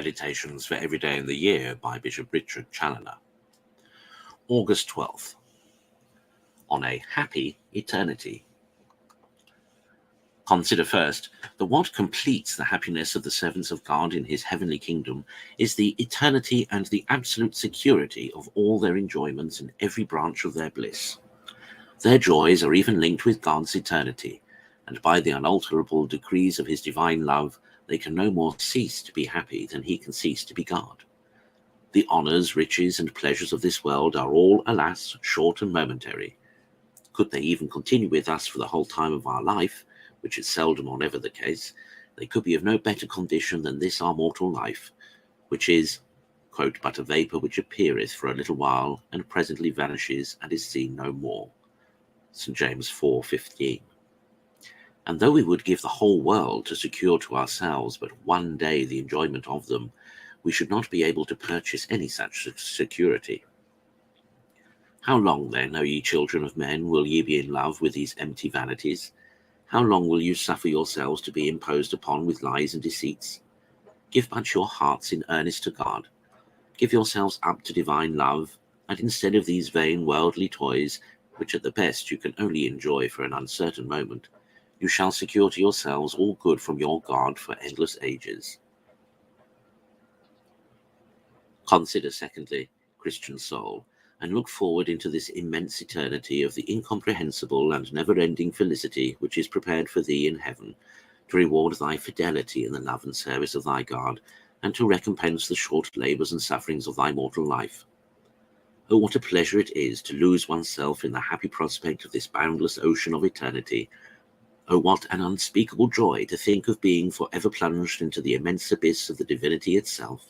Meditations for Every Day in the Year by Bishop Richard Challoner. August 12th. On a Happy Eternity. Consider first that what completes the happiness of the servants of God in his heavenly kingdom is the eternity and the absolute security of all their enjoyments in every branch of their bliss. Their joys are even linked with God's eternity, and by the unalterable decrees of his divine love, they can no more cease to be happy than he can cease to be God. The honours, riches, and pleasures of this world are all, alas, short and momentary. Could they even continue with us for the whole time of our life, which is seldom or never the case, they could be of no better condition than this our mortal life, which is, quote, but a vapour which appeareth for a little while, and presently vanishes, and is seen no more. St. James 4:15. And though we would give the whole world to secure to ourselves but one day the enjoyment of them, we should not be able to purchase any such security. How long, then, O ye children of men, will ye be in love with these empty vanities? How long will you suffer yourselves to be imposed upon with lies and deceits? Give but your hearts in earnest to God. Give yourselves up to divine love, and instead of these vain worldly toys, which at the best you can only enjoy for an uncertain moment, you shall secure to yourselves all good from your God for endless ages. Consider, secondly, Christian soul, and look forward into this immense eternity of the incomprehensible and never-ending felicity which is prepared for thee in heaven, to reward thy fidelity in the love and service of thy God, and to recompense the short labours and sufferings of thy mortal life. Oh, what a pleasure it is to lose oneself in the happy prospect of this boundless ocean of eternity! Oh, what an unspeakable joy to think of being for ever plunged into the immense abyss of the divinity itself!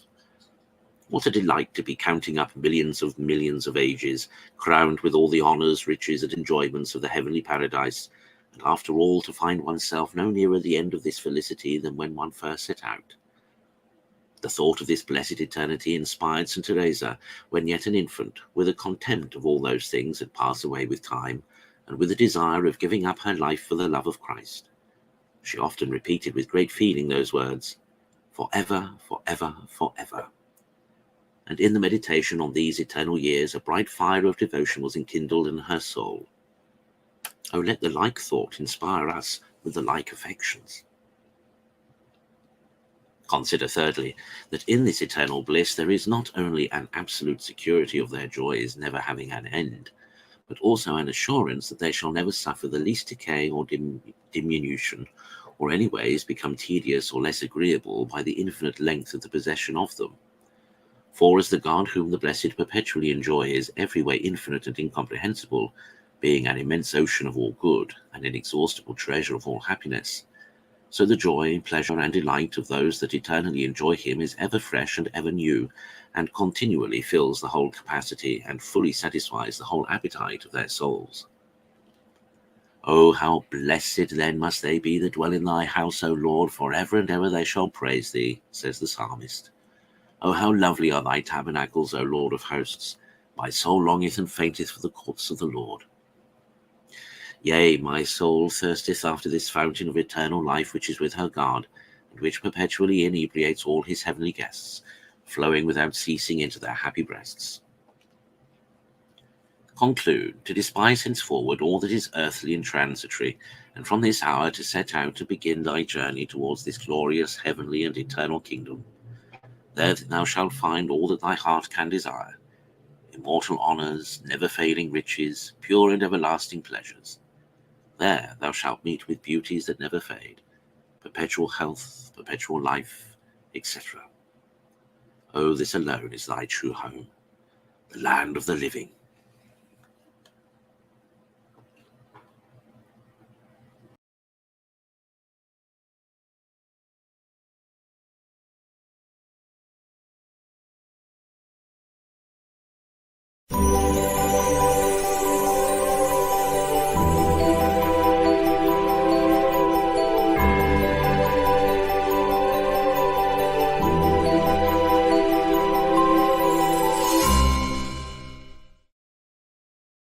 What a delight to be counting up millions of ages, crowned with all the honours, riches, and enjoyments of the heavenly paradise, and after all to find oneself no nearer the end of this felicity than when one first set out. The thought of this blessed eternity inspired St. Teresa, when yet an infant, with a contempt of all those things that pass away with time, and with a desire of giving up her life for the love of Christ. She often repeated with great feeling those words, "Forever, forever, forever." And in the meditation on these eternal years, a bright fire of devotion was enkindled in her soul. Oh, let the like thought inspire us with the like affections. Consider, thirdly, that in this eternal bliss there is not only an absolute security of their joys never having an end, but also an assurance that they shall never suffer the least decay or diminution, or anyways become tedious or less agreeable by the infinite length of the possession of them. For as the God whom the blessed perpetually enjoy is every way infinite and incomprehensible, being an immense ocean of all good, an inexhaustible treasure of all happiness, so the joy, pleasure, and delight of those that eternally enjoy him is ever fresh and ever new, and continually fills the whole capacity and fully satisfies the whole appetite of their souls. Oh, how blessed then must they be that dwell in thy house, O Lord, for ever and ever they shall praise thee, says the psalmist. Oh, how lovely are thy tabernacles, O Lord of hosts! My soul longeth and fainteth for the courts of the Lord. Yea, my soul thirsteth after this fountain of eternal life which is with her God, and which perpetually inebriates all his heavenly guests, flowing without ceasing into their happy breasts. Conclude to despise henceforward all that is earthly and transitory, and from this hour to set out to begin thy journey towards this glorious heavenly and eternal kingdom. There thou shalt find all that thy heart can desire, immortal honours, never-failing riches, pure and everlasting pleasures. There thou shalt meet with beauties that never fade, perpetual health, perpetual life, etc. Oh, this alone is thy true home, the land of the living.